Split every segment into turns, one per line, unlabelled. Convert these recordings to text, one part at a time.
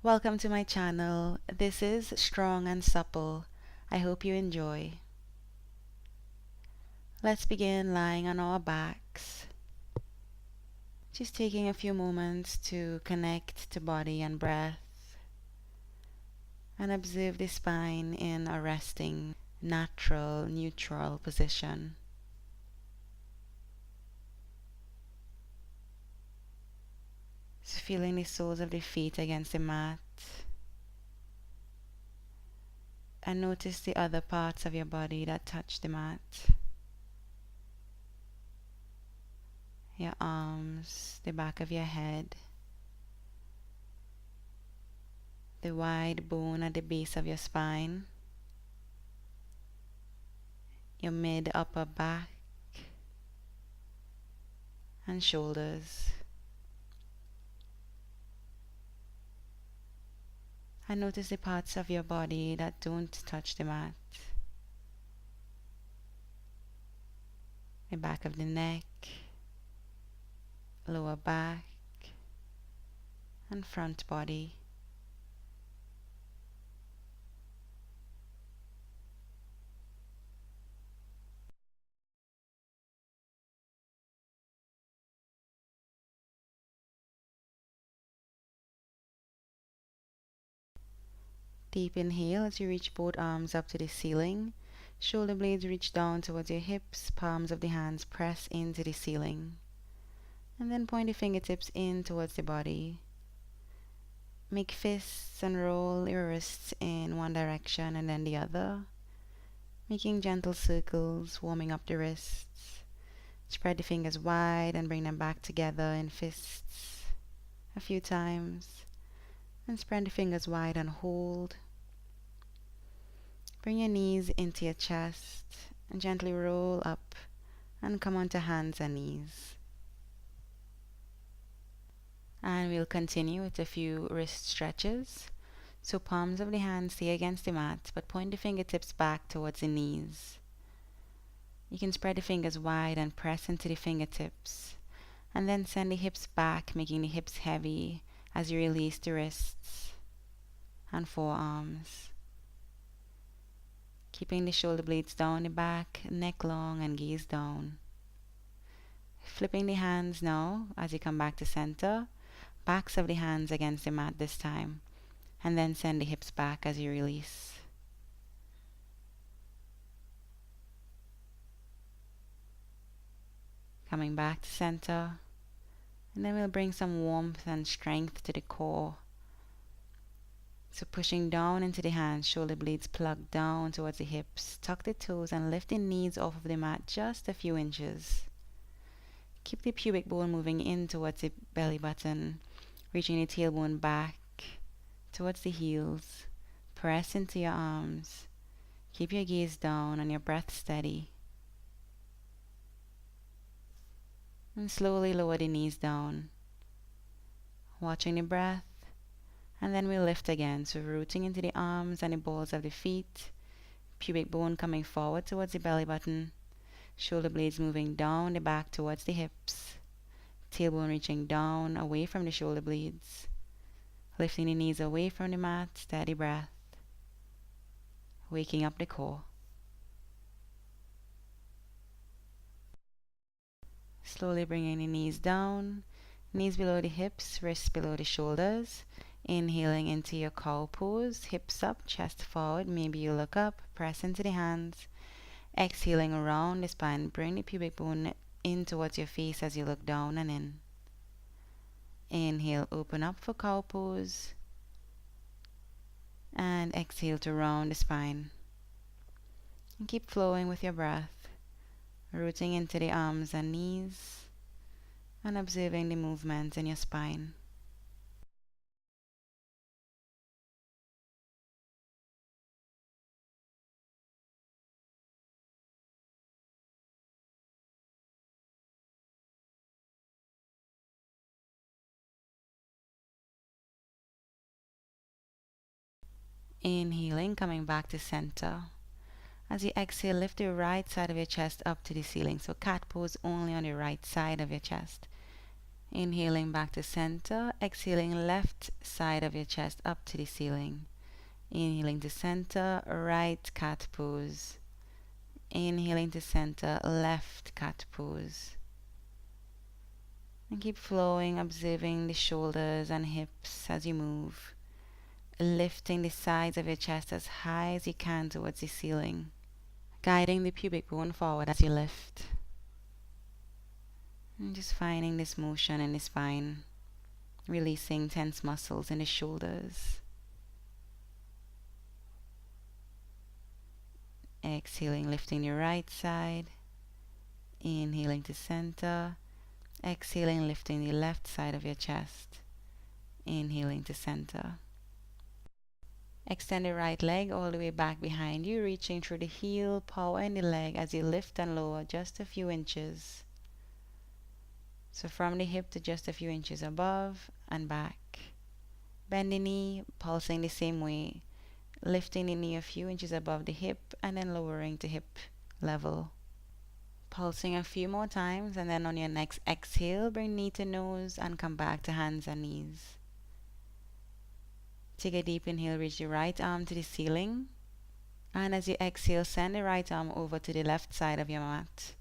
Welcome to my channel. This is Strong and Supple. I hope you enjoy. Let's begin lying on our backs. Just taking a few moments to connect to body and breath and observe the spine in a resting, natural, neutral position. So feeling the soles of the feet against the mat. And notice the other parts of your body that touch the mat. Your arms, the back of your head, the wide bone at the base of your spine, your mid upper back and shoulders. And notice the parts of your body that don't touch the mat. The back of the neck, lower back, and front body. Deep inhale as you reach both arms up to the ceiling. Shoulder blades reach down towards your hips, palms of the hands press into the ceiling. And then point the fingertips in towards the body. Make fists and roll your wrists in one direction and then the other, making gentle circles, warming up the wrists. Spread the fingers wide and bring them back together in fists a few times. And spread the fingers wide and hold. Bring your knees into your chest and gently roll up and come onto hands and knees. And we'll continue with a few wrist stretches. So palms of the hands stay against the mat, but point the fingertips back towards the knees. You can spread the fingers wide and press into the fingertips. And then send the hips back, making the hips heavy as you release the wrists and forearms. Keeping the shoulder blades down the back, neck long and gaze down. Flipping the hands now as you come back to center. Backs of the hands against the mat this time. And then send the hips back as you release. Coming back to center. And then we'll bring some warmth and strength to the core. So pushing down into the hands, shoulder blades plug down towards the hips. Tuck the toes and lift the knees off of the mat just a few inches. Keep the pubic bone moving in towards the belly button, reaching the tailbone back towards the heels. Press into your arms. Keep your gaze down and your breath steady. And slowly lower the knees down. Watching the breath. And then we'll lift again. So rooting into the arms and the balls of the feet. Pubic bone coming forward towards the belly button. Shoulder blades moving down the back towards the hips. Tailbone reaching down away from the shoulder blades. Lifting the knees away from the mat. Steady breath. Waking up the core. Slowly bringing the knees down. Knees below the hips, wrists below the shoulders. Inhaling into your cow pose. Hips up, chest forward. Maybe you look up. Press into the hands. Exhaling around the spine. Bring the pubic bone in towards your face as you look down and in. Inhale, open up for cow pose. And exhale to round the spine. And keep flowing with your breath. Rooting into the arms and knees. And observing the movements in your spine. Inhaling, coming back to center. As you exhale, lift the right side of your chest up to the ceiling. So cat pose only on the right side of your chest. Inhaling back to center, exhaling left side of your chest up to the ceiling. Inhaling to center, right cat pose. Inhaling to center, left cat pose. And keep flowing, observing the shoulders and hips as you move. Lifting the sides of your chest as high as you can towards the ceiling. Guiding the pubic bone forward as you lift. And just finding this motion in the spine. Releasing tense muscles in the shoulders. Exhaling, lifting the right side. Inhaling to center. Exhaling, lifting the left side of your chest. Inhaling to center. Extend the right leg all the way back behind you, reaching through the heel, power in the leg as you lift and lower just a few inches. So from the hip to just a few inches above and back. Bend the knee, pulsing the same way, lifting the knee a few inches above the hip and then lowering to hip level. Pulsing a few more times, and then on your next exhale, bring knee to nose and come back to hands and knees. Take a deep inhale, reach the right arm to the ceiling. And as you exhale, send the right arm over to the left side of your mat,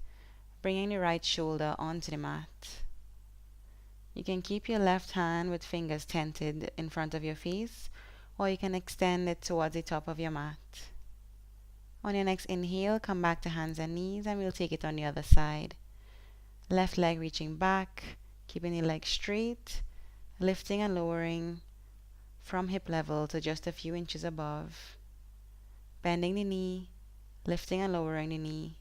bringing the right shoulder onto the mat. You can keep your left hand with fingers tented in front of your face, or you can extend it towards the top of your mat. On your next inhale, come back to hands and knees, and we'll take it on the other side. Left leg reaching back, keeping the leg straight, lifting and lowering from hip level to just a few inches above. Bending the knee, lifting and lowering the knee,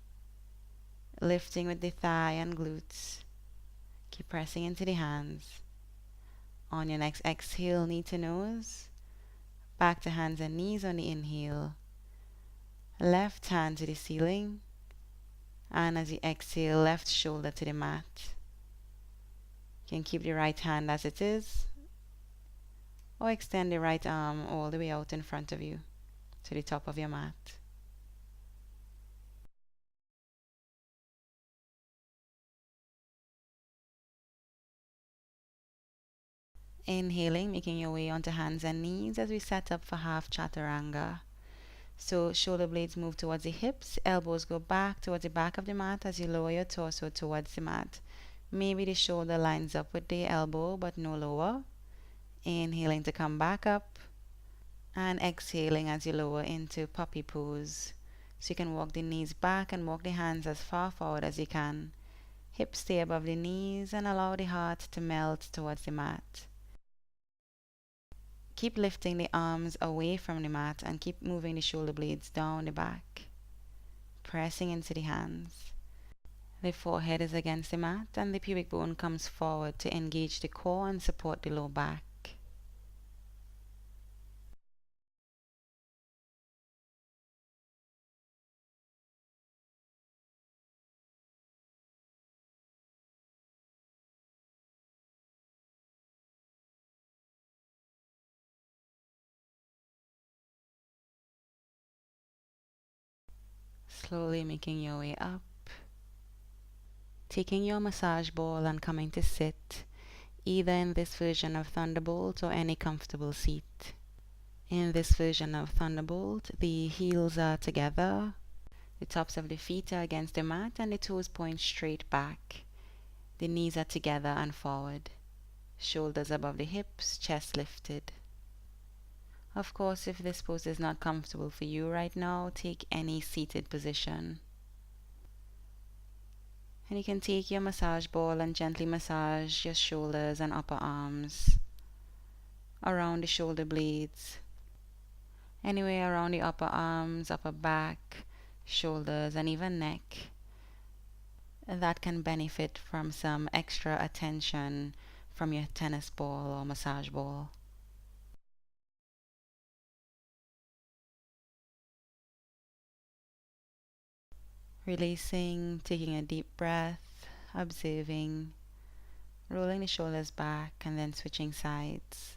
lifting with the thigh and glutes. Keep pressing into the hands. On your next exhale, knee to nose, back to hands and knees on the inhale. Left hand to the ceiling, and as you exhale, left shoulder to the mat. You can keep the right hand as it is, or extend the right arm all the way out in front of you to the top of your mat. Inhaling, making your way onto hands and knees as we set up for half chaturanga. So shoulder blades move towards the hips, elbows go back towards the back of the mat as you lower your torso towards the mat. Maybe the shoulder lines up with the elbow, but no lower. Inhaling to come back up, and exhaling as you lower into puppy pose. So you can walk the knees back and walk the hands as far forward as you can. Hips stay above the knees and allow the heart to melt towards the mat. Keep lifting the arms away from the mat and keep moving the shoulder blades down the back, pressing into the hands. The forehead is against the mat and the pubic bone comes forward to engage the core and support the low back. Slowly making your way up, taking your massage ball and coming to sit, either in this version of Thunderbolt or any comfortable seat. In this version of Thunderbolt, the heels are together, the tops of the feet are against the mat, and the toes point straight back. The knees are together and forward, shoulders above the hips, chest lifted. Of course, if this pose is not comfortable for you right now, take any seated position. And you can take your massage ball and gently massage your shoulders and upper arms, around the shoulder blades, anywhere around the upper arms, upper back, shoulders, and even neck. That can benefit from some extra attention from your tennis ball or massage ball. Releasing, taking a deep breath, observing, rolling the shoulders back and then switching sides.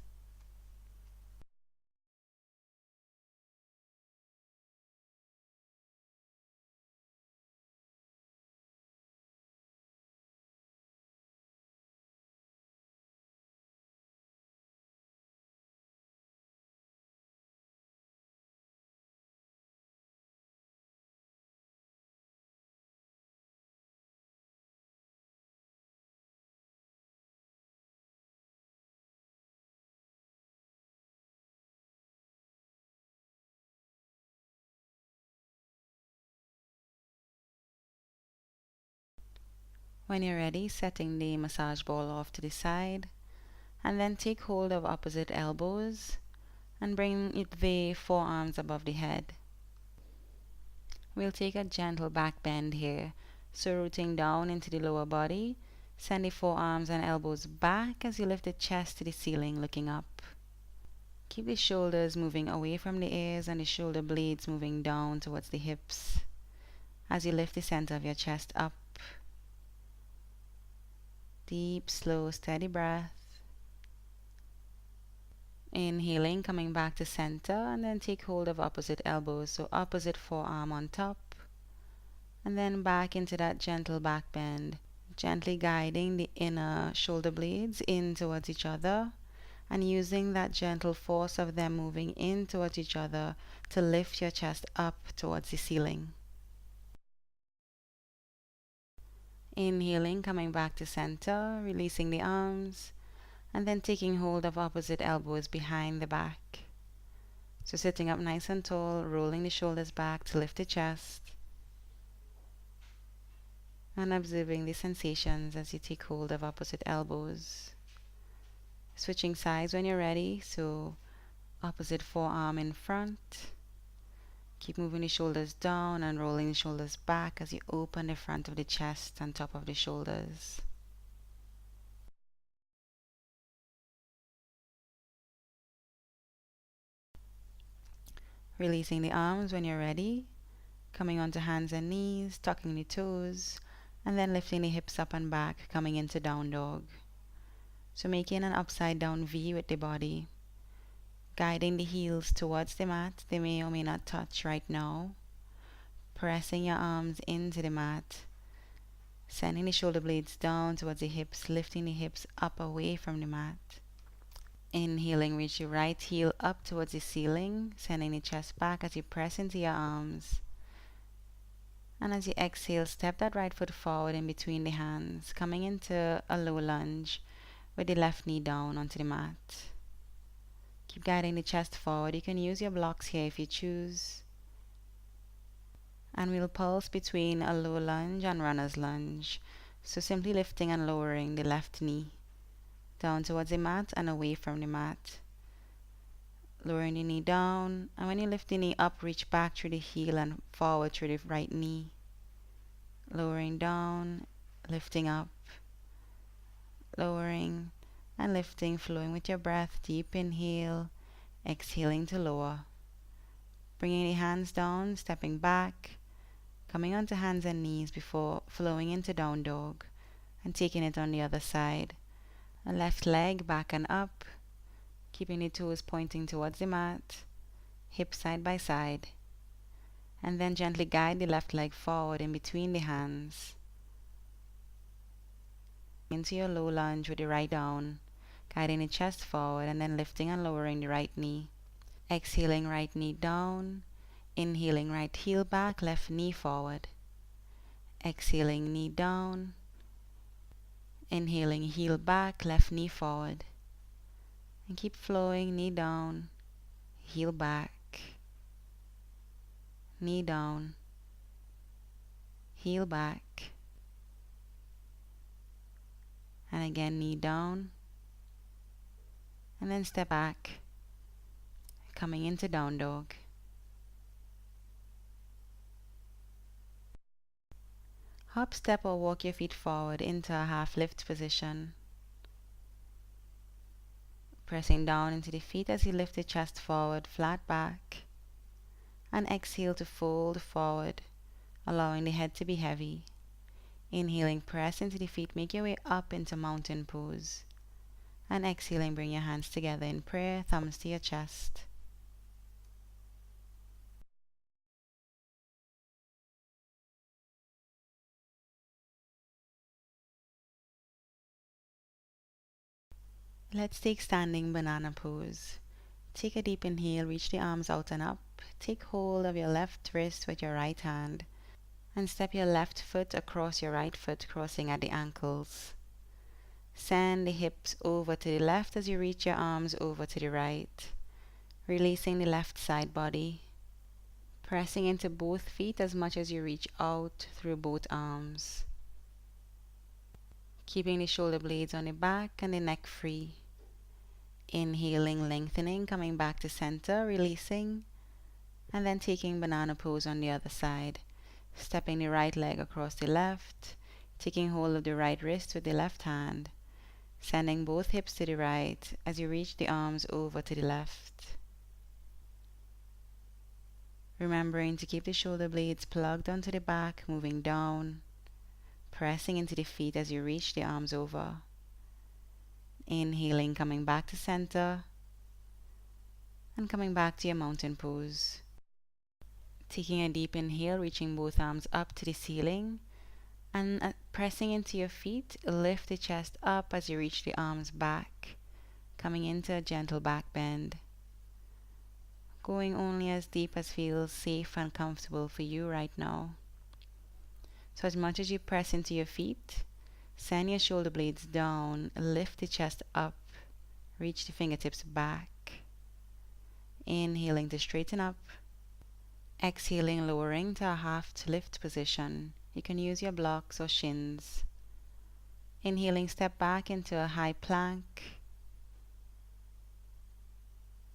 When you're ready, setting the massage ball off to the side, and then take hold of opposite elbows and bring the forearms above the head. We'll take a gentle back bend here, so rooting down into the lower body, send the forearms and elbows back as you lift the chest to the ceiling, looking up. Keep the shoulders moving away from the ears and the shoulder blades moving down towards the hips as you lift the center of your chest up. Deep, slow, steady breath. Inhaling, coming back to center, and then take hold of opposite elbows, so opposite forearm on top, and then back into that gentle back bend, gently guiding the inner shoulder blades in towards each other, and using that gentle force of them moving in towards each other to lift your chest up towards the ceiling. Inhaling, coming back to center, releasing the arms, and then taking hold of opposite elbows behind the back. So sitting up nice and tall, rolling the shoulders back to lift the chest, and observing the sensations as you take hold of opposite elbows. Switching sides when you're ready, so opposite forearm in front. Keep moving the shoulders down and rolling the shoulders back as you open the front of the chest and top of the shoulders. Releasing the arms when you're ready, coming onto hands and knees, tucking the toes, and then lifting the hips up and back, coming into down dog. So making an upside down V with the body, guiding the heels towards the mat. They may or may not touch right now. Pressing your arms into the mat, sending the shoulder blades down towards the hips, lifting the hips up away from the mat. Inhaling, reach your right heel up towards the ceiling, sending the chest back as you press into your arms. And as you exhale, step that right foot forward in between the hands, coming into a low lunge with the left knee down onto the mat. Keep guiding the chest forward. You can use your blocks here if you choose. And we'll pulse between a low lunge and runner's lunge. So simply lifting and lowering the left knee down towards the mat and away from the mat. Lowering the knee down, and when you lift the knee up, reach back through the heel and forward through the right knee. Lowering down, lifting up, lowering and lifting, flowing with your breath. Deep inhale, exhaling to lower. Bringing the hands down, stepping back, coming onto hands and knees before flowing into down dog and taking it on the other side. A left leg back and up, keeping the toes pointing towards the mat, hips side by side. And then gently guide the left leg forward in between the hands. Into your low lunge with the right down, guiding the chest forward and then lifting and lowering the right knee. Exhaling, right knee down. Inhaling, right heel back, left knee forward. Exhaling, knee down. Inhaling, heel back, left knee forward. And keep flowing, knee down, heel back, knee down, heel back. And again, knee down. And then step back, coming into down dog. Hop, step, or walk your feet forward into a half lift position. Pressing down into the feet as you lift the chest forward, flat back. And exhale to fold forward, allowing the head to be heavy. Inhaling, press into the feet, make your way up into mountain pose. And exhaling, bring your hands together in prayer, thumbs to your chest. Let's take standing banana pose. Take a deep inhale, reach the arms out and up. Take hold of your left wrist with your right hand and step your left foot across your right foot, crossing at the ankles. Send the hips over to the left as you reach your arms over to the right, releasing the left side body, pressing into both feet as much as you reach out through both arms. keeping the shoulder blades on the back and the neck free. Inhaling, lengthening, coming back to center, releasing, and then taking banana pose on the other side. Stepping the right leg across the left, taking hold of the right wrist with the left hand, sending both hips to the right as you reach the arms over to the left. Remembering to keep the shoulder blades plugged onto the back, moving down, pressing into the feet as you reach the arms over. Inhaling, coming back to center, and coming back to your mountain pose. Taking a deep inhale, reaching both arms up to the ceiling, and pressing into your feet, lift the chest up as you reach the arms back, coming into a gentle back bend. Going only as deep as feels safe and comfortable for you right now. So as much as you press into your feet, send your shoulder blades down, lift the chest up, reach the fingertips back. Inhaling to straighten up. Exhaling, lowering to a half to lift position. You can use your blocks or shins. Inhaling, step back into a high plank.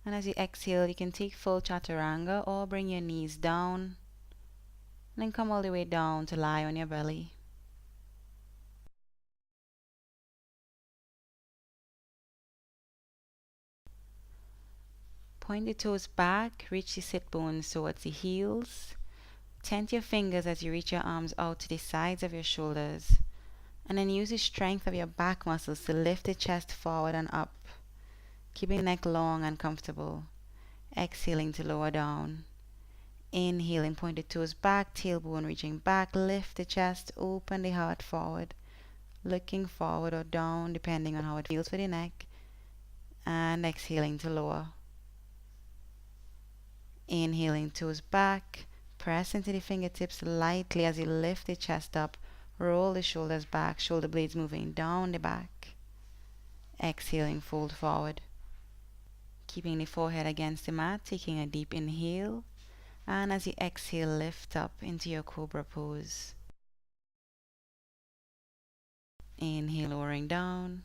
And as you exhale, you can take full chaturanga or bring your knees down. And then come all the way down to lie on your belly. Point the toes back, reach the sit bones towards the heels. Tent your fingers as you reach your arms out to the sides of your shoulders. And then use the strength of your back muscles to lift the chest forward and up, keeping the neck long and comfortable. Exhaling to lower down. Inhaling, point the toes back, tailbone reaching back, lift the chest, open the heart forward, looking forward or down depending on how it feels for the neck. And exhaling to lower. Inhaling, toes back, press into the fingertips lightly as you lift the chest up, roll the shoulders back, shoulder blades moving down the back. Exhaling, fold forward. Keeping the forehead against the mat, taking a deep inhale, and as you exhale, lift up into your cobra pose. Inhale, lowering down,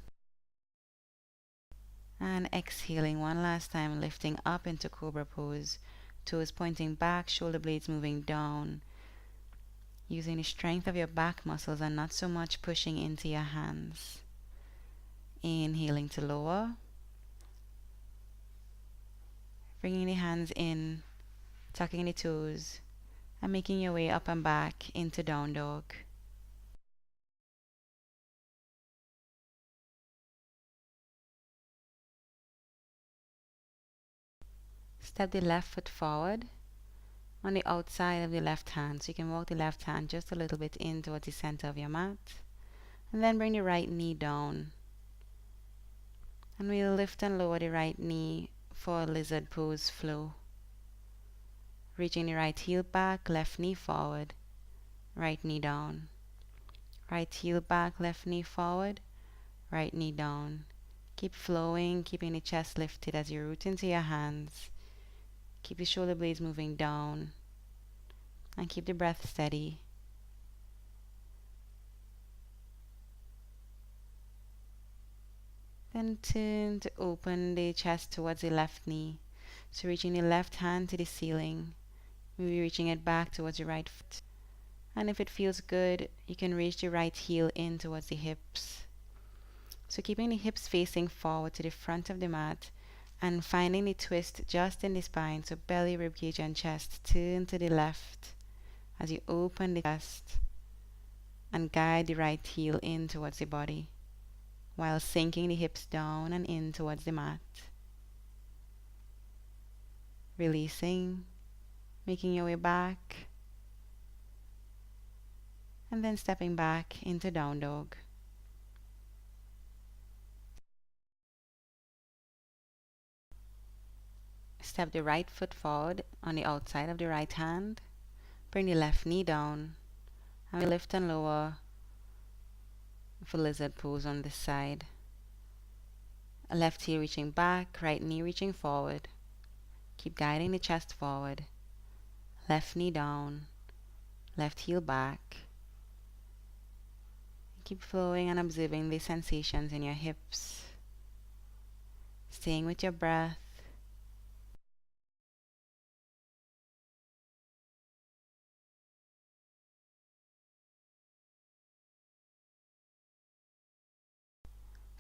and exhaling one last time, lifting up into cobra pose, toes pointing back, shoulder blades moving down, using the strength of your back muscles and not so much pushing into your hands. Inhaling to lower, bringing the hands in, tucking the toes, and making your way up and back into down dog. Step the left foot forward on the outside of the left hand, so you can walk the left hand just a little bit in towards the center of your mat, and then bring the right knee down. And we'll lift and lower the right knee for a lizard pose flow. Reaching the right heel back, left knee forward, right knee down. Right heel back, left knee forward, right knee down. Keep flowing, keeping the chest lifted as you root into your hands. Keep the shoulder blades moving down, and keep the breath steady. Then turn to open the chest towards the left knee. So reaching the left hand to the ceiling, maybe reaching it back towards your right foot. And if it feels good, you can reach the right heel in towards the hips. So keeping the hips facing forward to the front of the mat and finding the twist just in the spine, so belly, ribcage, and chest turn to the left as you open the chest and guide the right heel in towards the body, while sinking the hips down and in towards the mat. Releasing, making your way back, and then stepping back into down dog. Step the right foot forward on the outside of the right hand. Bring the left knee down, and we lift and lower for lizard pose on this side. A left heel reaching back, right knee reaching forward. Keep guiding the chest forward. Left knee down, left heel back. Keep flowing and observing the sensations in your hips, staying with your breath.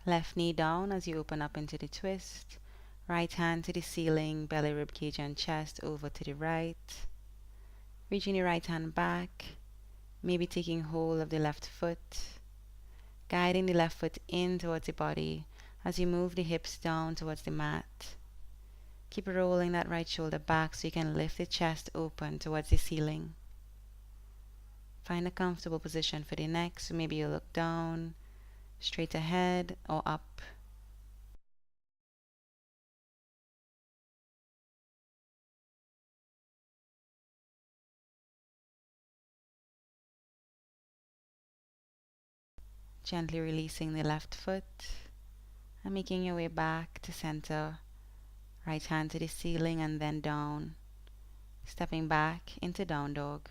Left knee down as you open up into the twist. Right hand to the ceiling, belly, rib cage, and chest over to the right. Reaching the right hand back, maybe taking hold of the left foot, guiding the left foot in towards the body as you move the hips down towards the mat. Keep rolling that right shoulder back so you can lift the chest open towards the ceiling. Find a comfortable position for the neck, so maybe you look down, straight ahead, or up. Gently releasing the left foot and making your way back to center. Right hand to the ceiling and then down. Stepping back into down dog.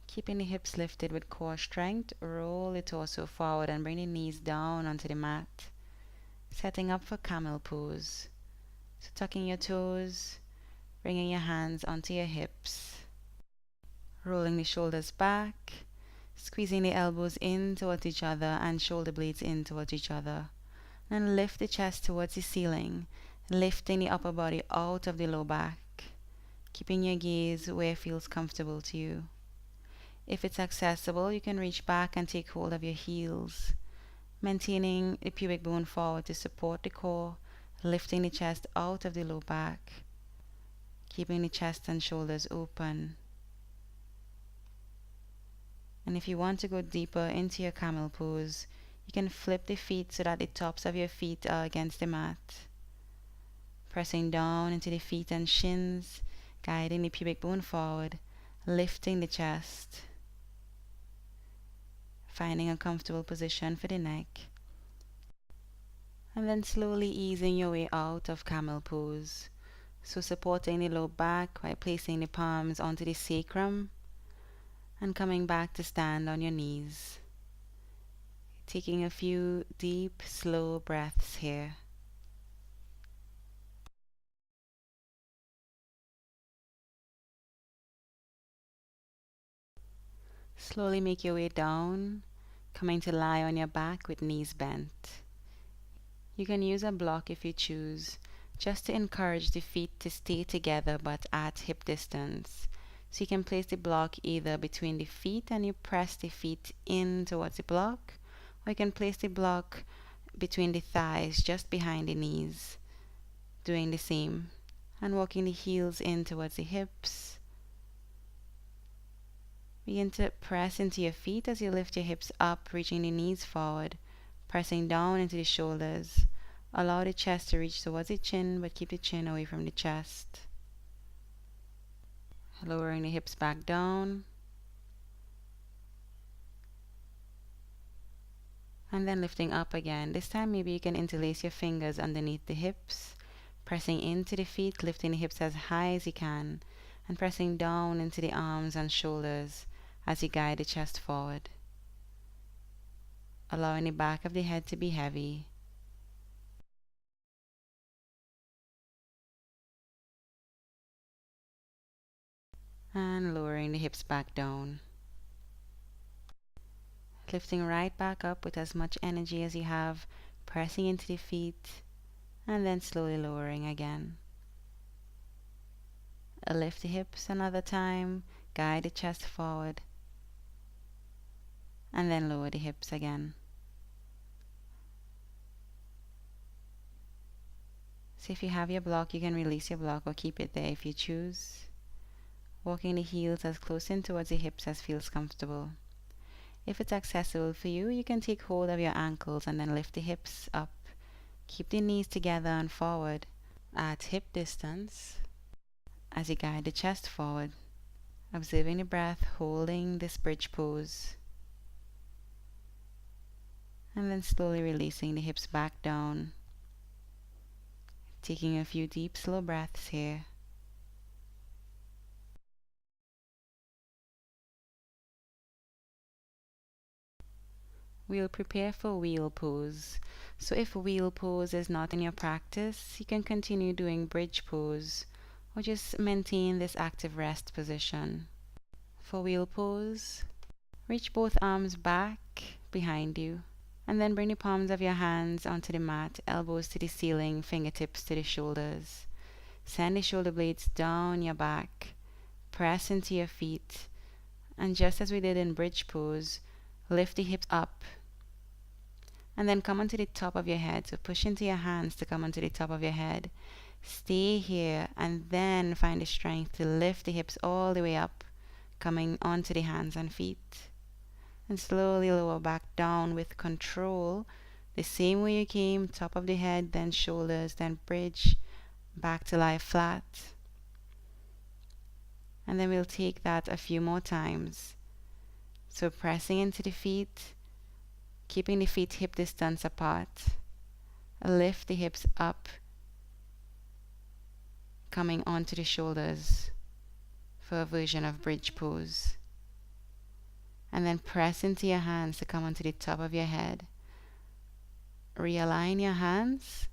Keeping the hips lifted with core strength, roll the torso forward and bring the knees down onto the mat. Setting up for camel pose. So tucking your toes, bringing your hands onto your hips. Rolling the shoulders back, squeezing the elbows in towards each other and shoulder blades in towards each other. And lift the chest towards the ceiling, lifting the upper body out of the low back, keeping your gaze where it feels comfortable to you. If it's accessible, you can reach back and take hold of your heels, maintaining the pubic bone forward to support the core, lifting the chest out of the low back, keeping the chest and shoulders open. And if you want to go deeper into your camel pose, you can flip the feet so that the tops of your feet are against the mat. Pressing down into the feet and shins, guiding the pubic bone forward, lifting the chest. Finding a comfortable position for the neck. And then slowly easing your way out of camel pose. So supporting the low back by placing the palms onto the sacrum and coming back to stand on your knees. Taking a few deep, slow breaths here. Slowly make your way down, coming to lie on your back with knees bent. You can use a block if you choose, just to encourage the feet to stay together but at hip distance. So you can place the block either between the feet and you press the feet in towards the block, or you can place the block between the thighs just behind the knees, doing the same, and walking the heels in towards the hips. Begin to press into your feet as you lift your hips up, reaching the knees forward, pressing down into the shoulders. Allow the chest to reach towards the chin, but keep the chin away from the chest. Lowering the hips back down. And then lifting up again. This time maybe you can interlace your fingers underneath the hips, pressing into the feet, lifting the hips as high as you can, and pressing down into the arms and shoulders as you guide the chest forward. Allowing the back of the head to be heavy. And lowering the hips back down. Lifting right back up with as much energy as you have, pressing into the feet, and then slowly lowering again. Lift the hips another time, guide the chest forward, and then lower the hips again. So if you have your block, you can release your block or keep it there if you choose. Walking the heels as close in towards the hips as feels comfortable. If it's accessible for you, you can take hold of your ankles and then lift the hips up. Keep the knees together and forward at hip distance as you guide the chest forward. Observing the breath, holding this bridge pose. And then slowly releasing the hips back down. Taking a few deep, slow breaths here. we'll prepare for wheel pose. So if wheel pose is not in your practice, you can continue doing bridge pose or just maintain this active rest position. For wheel pose, reach both arms back behind you and then bring the palms of your hands onto the mat, elbows to the ceiling, fingertips to the shoulders. Send the shoulder blades down your back, press into your feet, and just as we did in bridge pose, lift the hips up and then come onto the top of your head. So push into your hands to come onto the top of your head. Stay here and then find the strength to lift the hips all the way up, coming onto the hands and feet. And slowly lower back down with control, the same way you came, top of the head, then shoulders, then bridge, back to lie flat. And then we'll take that a few more times. So pressing into the feet, keeping the feet hip distance apart. Lift the hips up, coming onto the shoulders for a version of bridge pose. And then press into your hands to come onto the top of your head. Realign your hands,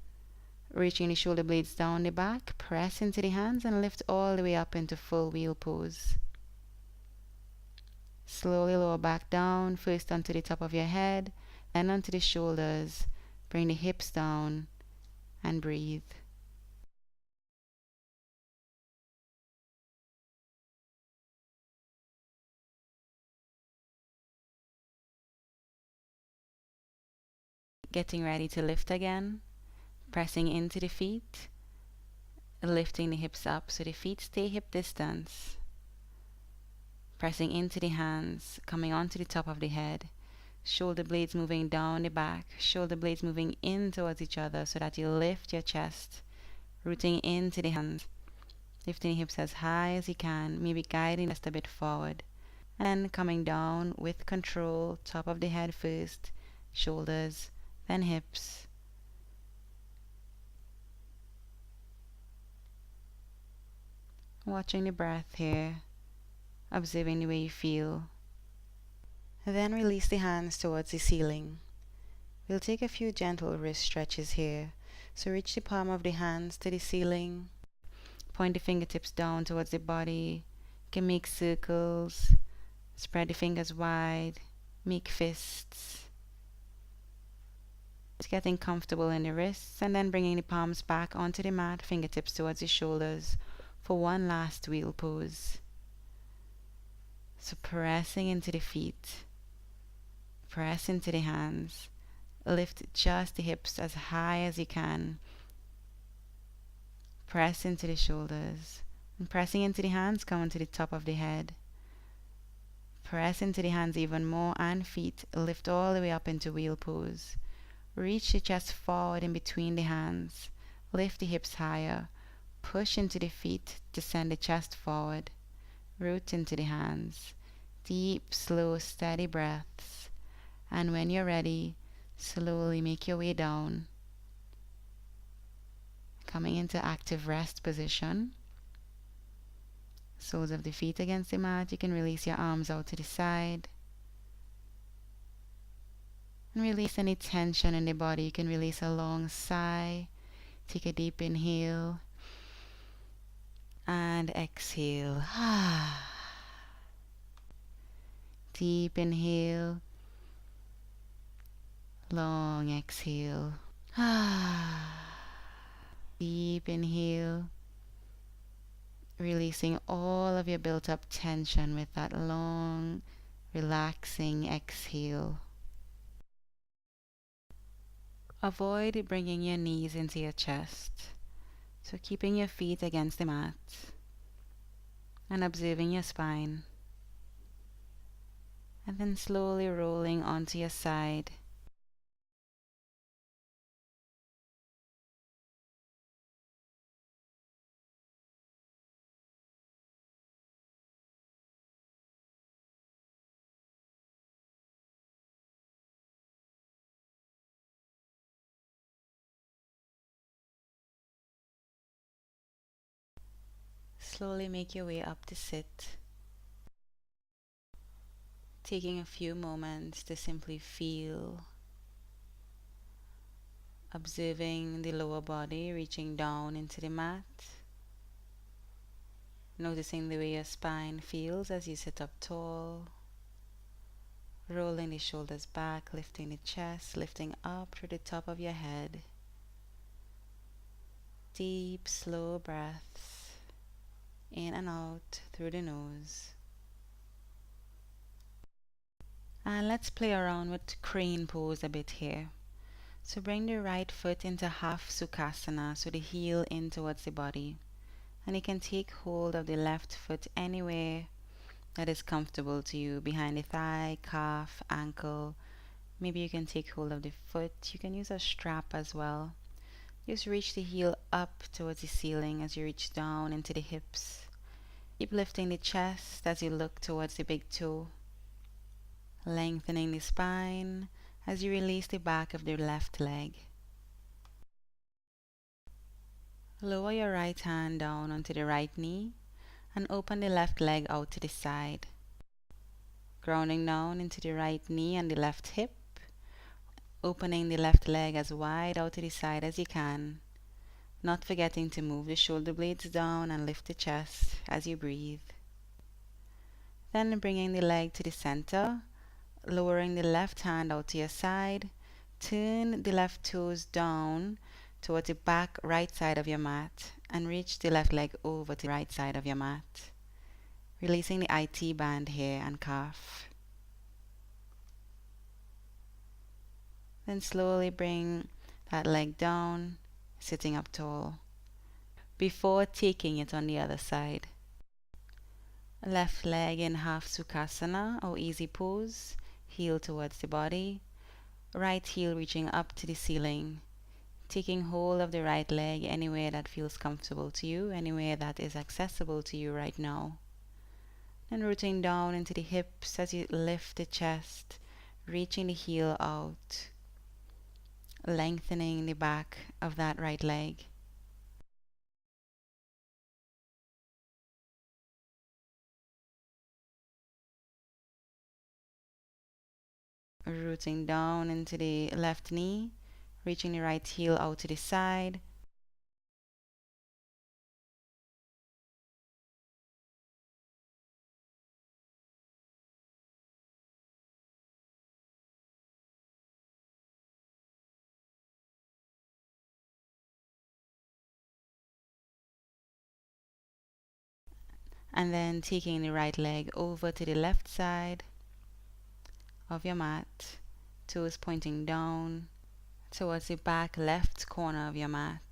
reaching the shoulder blades down the back, press into the hands and lift all the way up into full wheel pose. Slowly lower back down, first onto the top of your head, then onto the shoulders. Bring the hips down and breathe. Getting ready to lift again, pressing into the feet, lifting the hips up so the feet stay hip distance. Pressing into the hands, coming onto the top of the head, shoulder blades moving down the back, shoulder blades moving in towards each other so that you lift your chest, rooting into the hands, lifting the hips as high as you can, maybe guiding just a bit forward, and then coming down with control, top of the head first, shoulders, then hips. Watching the breath here, observing the way you feel. Then release the hands towards the ceiling. We'll take a few gentle wrist stretches here. So reach the palm of the hands to the ceiling. Point the fingertips down towards the body. You can make circles. Spread the fingers wide. Make fists. Just getting comfortable in the wrists and then bringing the palms back onto the mat, fingertips towards the shoulders for one last wheel pose. So pressing into the feet. Press into the hands. Lift just the hips as high as you can. Press into the shoulders. And pressing into the hands, come onto the top of the head. Press into the hands even more and feet. Lift all the way up into wheel pose. Reach the chest forward in between the hands. Lift the hips higher. Push into the feet to send the chest forward. Root into the hands. Deep, slow, steady breaths. And when you're ready, slowly make your way down. Coming into active rest position. Soles of the feet against the mat. You can release your arms out to the side. And release any tension in the body. You can release a long sigh. Take a deep inhale. And exhale. Deep inhale. Long exhale. Deep inhale. Releasing all of your built up tension with that long, relaxing exhale. Avoid bringing your knees into your chest. So keeping your feet against the mat and observing your spine. And then slowly rolling onto your side. Slowly make your way up to sit. Taking a few moments to simply feel, observing the lower body reaching down into the mat, noticing the way your spine feels as you sit up tall, rolling the shoulders back, lifting the chest, lifting up through the top of your head. Deep, slow breaths in and out through the nose. And let's play around with crane pose a bit here. So bring the right foot into half Sukhasana, so the heel in towards the body. And you can take hold of the left foot anywhere that is comfortable to you, behind the thigh, calf, ankle. Maybe you can take hold of the foot. You can use a strap as well. Just reach the heel up towards the ceiling as you reach down into the hips. Keep lifting the chest as you look towards the big toe. Lengthening the spine as you release the back of the left leg. Lower your right hand down onto the right knee and open the left leg out to the side. Grounding down into the right knee and the left hip. Opening the left leg as wide out to the side as you can. Not forgetting to move the shoulder blades down and lift the chest as you breathe. Then bringing the leg to the center, lowering the left hand out to your side. Turn the left toes down towards the back right side of your mat and reach the left leg over to the right side of your mat. Releasing the IT band here and calf. Then slowly bring that leg down, sitting up tall, before taking it on the other side. Left leg in half Sukhasana or easy pose, heel towards the body, right heel reaching up to the ceiling, taking hold of the right leg anywhere that feels comfortable to you, anywhere that is accessible to you right now. Then rooting down into the hips as you lift the chest, reaching the heel out, lengthening the back of that right leg. Rooting down into the left knee, reaching the right heel out to the side. And then taking the right leg over to the left side of your mat, toes pointing down towards the back left corner of your mat,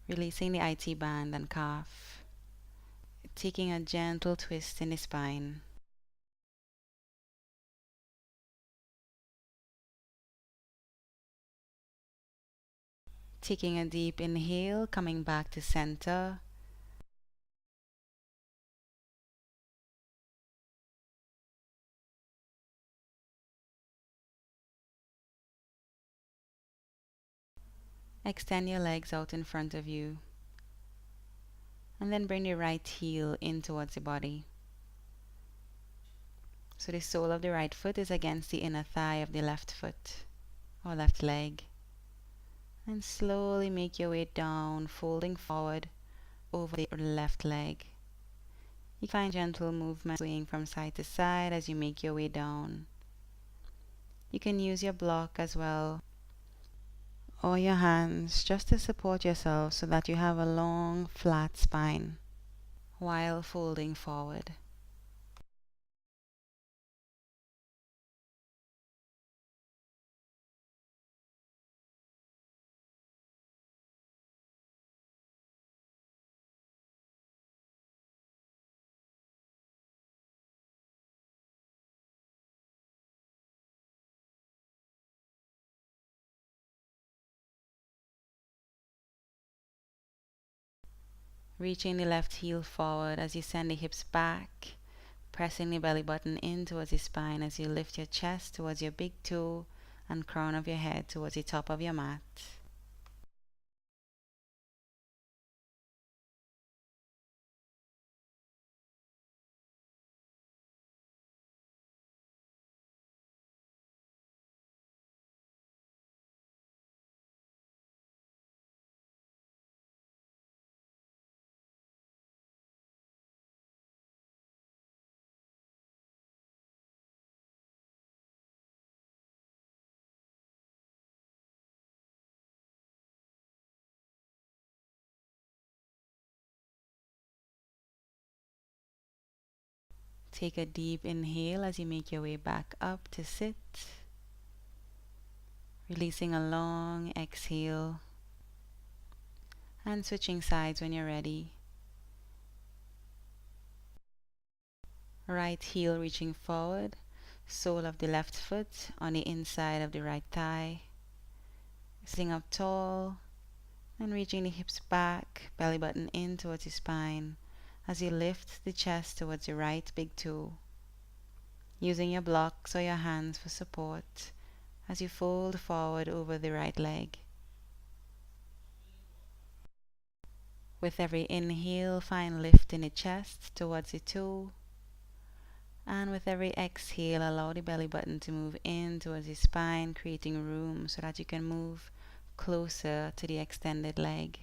releasing the IT band and calf, taking a gentle twist in the spine. Taking a deep inhale, coming back to center. Extend your legs out in front of you. And then bring the right heel in towards the body. So the sole of the right foot is against the inner thigh of the left foot or left leg. And slowly make your way down, folding forward over the left leg. You find gentle movement swaying from side to side as you make your way down. You can use your block as well, or your hands, just to support yourself so that you have a long, flat spine while folding forward. Reaching the left heel forward as you send the hips back, pressing the belly button in towards the spine as you lift your chest towards your big toe and crown of your head towards the top of your mat. Take a deep inhale as you make your way back up to sit, releasing a long exhale and switching sides when you're ready. Right heel reaching forward, sole of the left foot on the inside of the right thigh. Sitting up tall and reaching the hips back, belly button in towards the spine as you lift the chest towards your right big toe. Using your blocks or your hands for support as you fold forward over the right leg. With every inhale, find lift in the chest towards the toe. And with every exhale, allow the belly button to move in towards the spine, creating room so that you can move closer to the extended leg.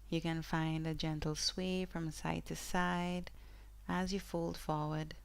You can find a gentle sway from side to side as you fold forward.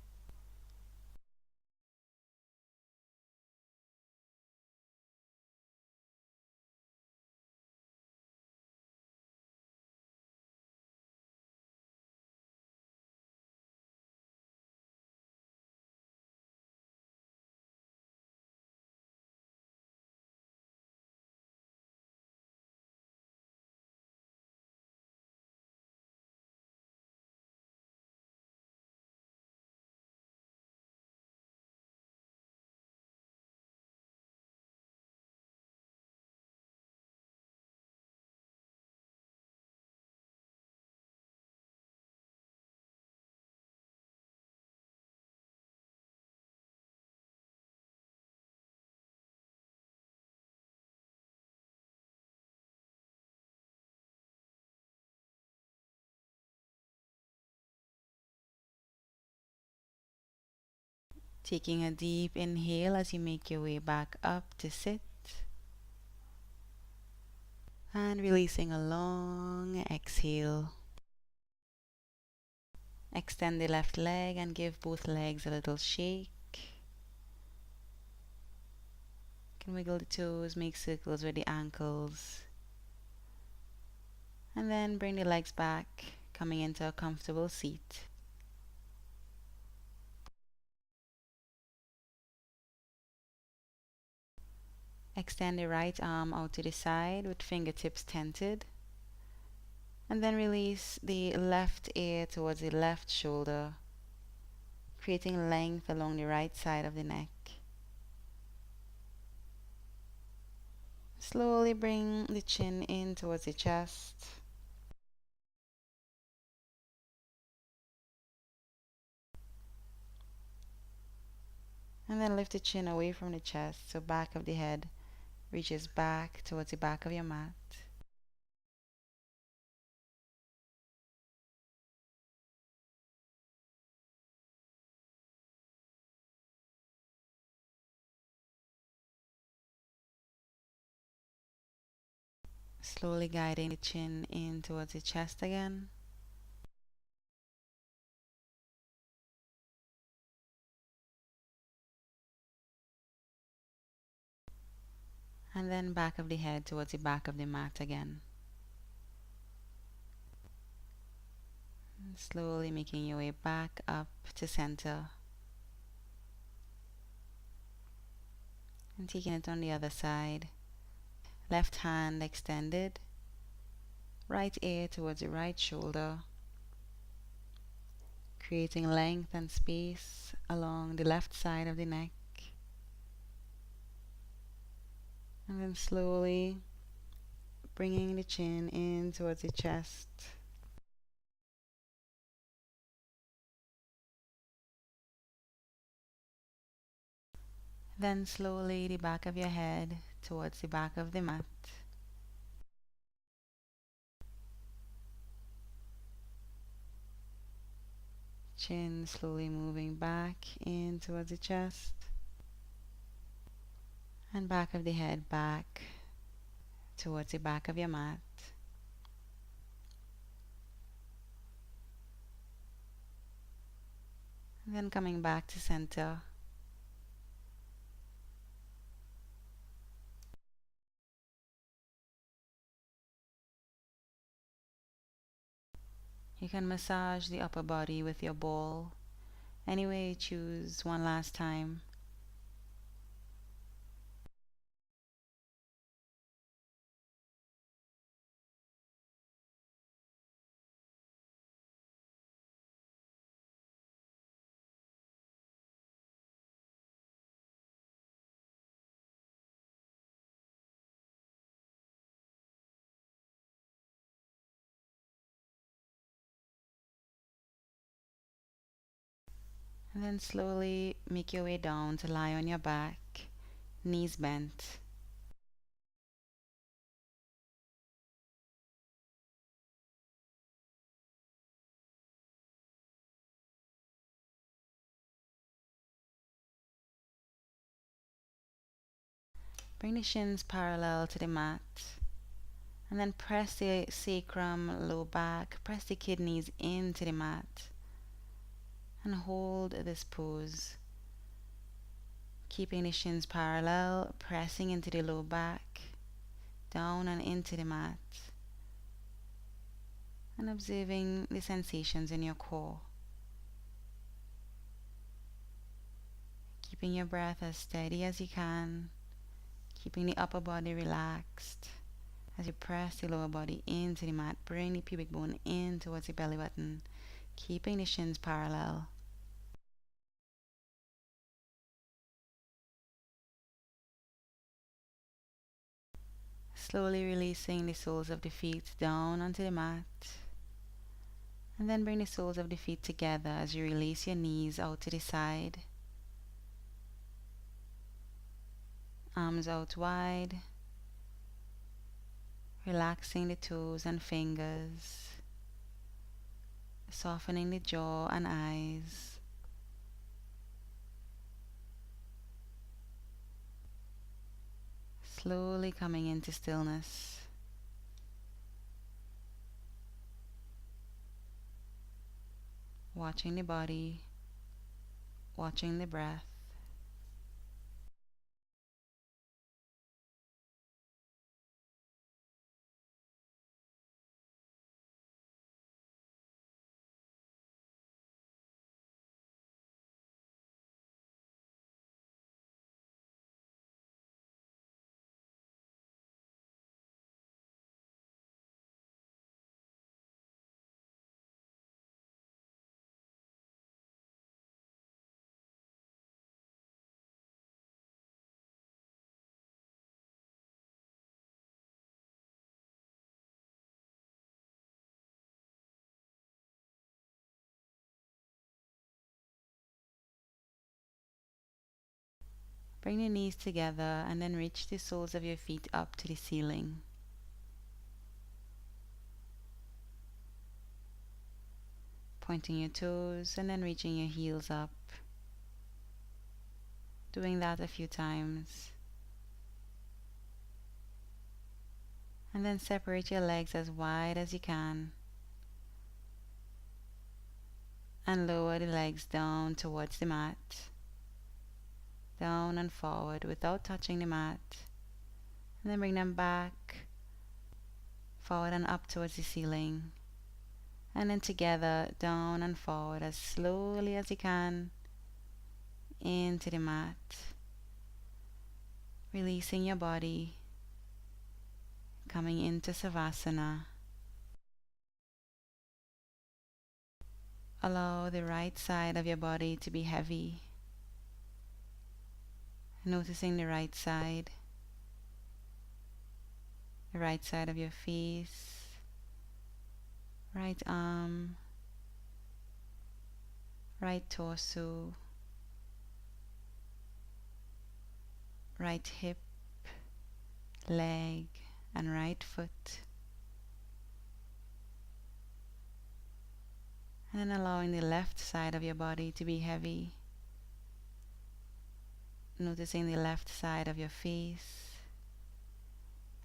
Taking a deep inhale as you make your way back up to sit. And releasing a long exhale. Extend the left leg and give both legs a little shake. You can wiggle the toes, make circles with the ankles. And then bring the legs back, coming into a comfortable seat. Extend the right arm out to the side with fingertips tented. And then release the left ear towards the left shoulder, creating length along the right side of the neck. Slowly bring the chin in towards the chest. And then lift the chin away from the chest, so back of the head reaches back towards the back of your mat. Slowly guiding the chin in towards the chest again. And then back of the head towards the back of the mat again. And slowly making your way back up to center. And taking it on the other side. Left hand extended. Right ear towards the right shoulder. Creating length and space along the left side of the neck. And then slowly bringing the chin in towards the chest. Then slowly the back of your head towards the back of the mat. Chin slowly moving back in towards the chest. And back of the head back towards the back of your mat. And then coming back to center. You can massage the upper body with your ball any way you choose one last time. And then slowly make your way down to lie on your back, knees bent. Bring the shins parallel to the mat. And then press the sacrum, low back, press the kidneys into the mat. And hold this pose. Keeping the shins parallel, pressing into the low back, down and into the mat. And observing the sensations in your core. Keeping your breath as steady as you can. Keeping the upper body relaxed. As you press the lower body into the mat, bring the pubic bone in towards the belly button, keeping the shins parallel. Slowly releasing the soles of the feet down onto the mat. And then bring the soles of the feet together as you release your knees out to the side. Arms out wide. Relaxing the toes and fingers. Softening the jaw and eyes. Slowly coming into stillness. Watching the body, watching the breath. Bring the knees together and then reach the soles of your feet up to the ceiling. Pointing your toes and then reaching your heels up. Doing that a few times. And then separate your legs as wide as you can. And lower the legs down towards the mat. Down and forward without touching the mat. And then bring them back, forward and up towards the ceiling. And then together, down and forward as slowly as you can into the mat. Releasing your body, coming into Savasana. Allow the right side of your body to be heavy. Noticing the right side of your face, right arm, right torso, right hip, leg, and right foot. And then allowing the left side of your body to be heavy. Noticing the left side of your face,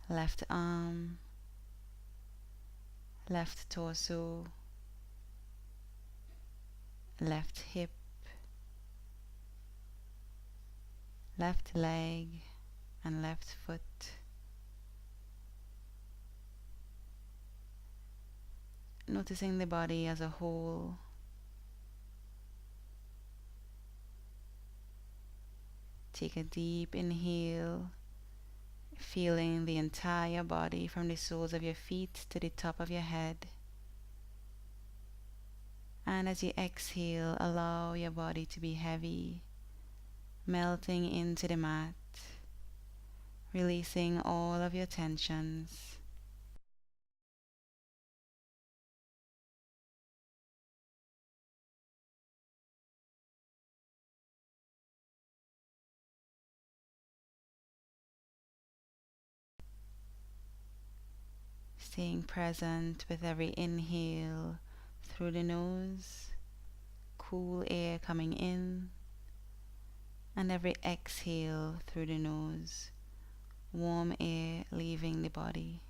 left arm, left torso, left hip, left leg, and left foot. Noticing the body as a whole. Take a deep inhale, feeling the entire body from the soles of your feet to the top of your head. And as you exhale, allow your body to be heavy, melting into the mat, releasing all of your tensions. Staying present with every inhale through the nose, cool air coming in, and every exhale through the nose, warm air leaving the body.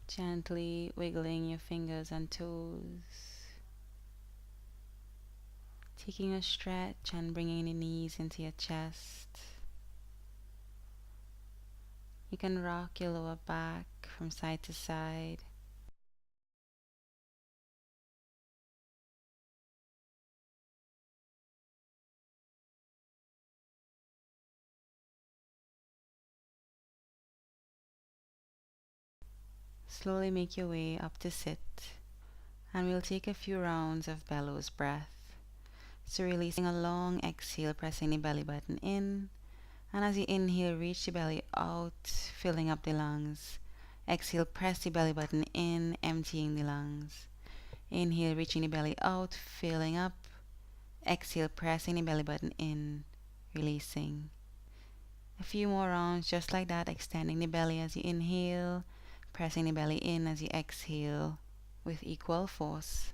Gently wiggling your fingers and toes, taking a stretch and bringing the knees into your chest. You can rock your lower back from side to side. Slowly make your way up to sit, and we'll take a few rounds of bellows breath. So releasing a long exhale, pressing the belly button in, and as you inhale, reach the belly out, filling up the lungs. Exhale, press the belly button in, emptying the lungs. Inhale, reaching the belly out, filling up. Exhale, pressing the belly button in, releasing. A few more rounds just like that, extending the belly as you inhale, pressing the belly in as you exhale with equal force,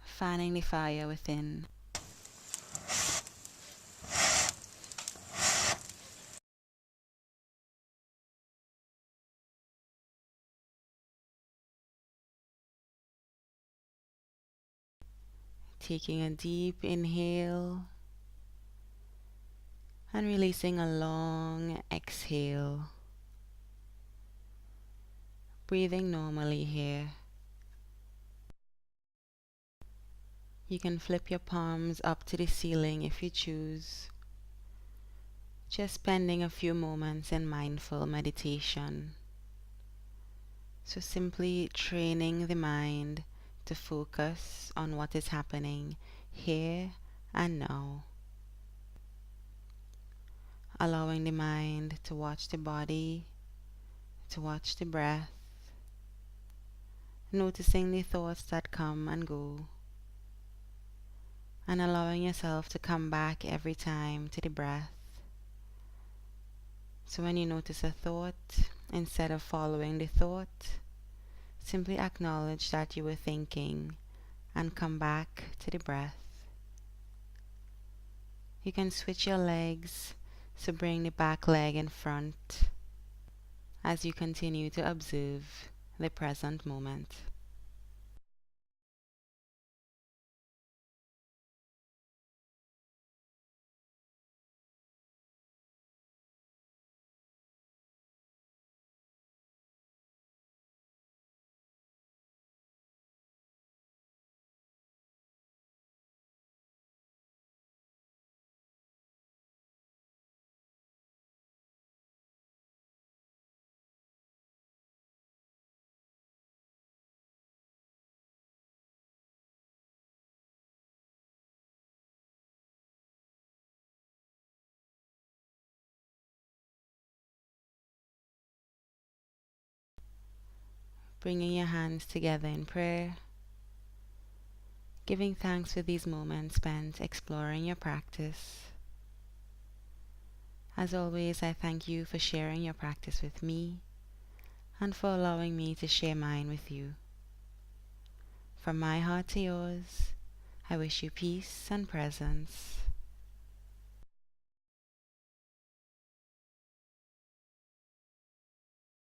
fanning the fire within. Taking a deep inhale and releasing a long exhale. Breathing normally here. You can flip your palms up to the ceiling if you choose. Just spending a few moments in mindful meditation. So simply training the mind to focus on what is happening here and now. Allowing the mind to watch the body, to watch the breath, noticing the thoughts that come and go, and allowing yourself to come back every time to the breath. So when you notice a thought, instead of following the thought, simply acknowledge that you were thinking and come back to the breath. You can switch your legs, so bring the back leg in front as you continue to observe the present moment. bringing your hands together in prayer, giving thanks for these moments spent exploring your practice. As always, I thank you for sharing your practice with me and for allowing me to share mine with you. From my heart to yours, I wish you peace and presence.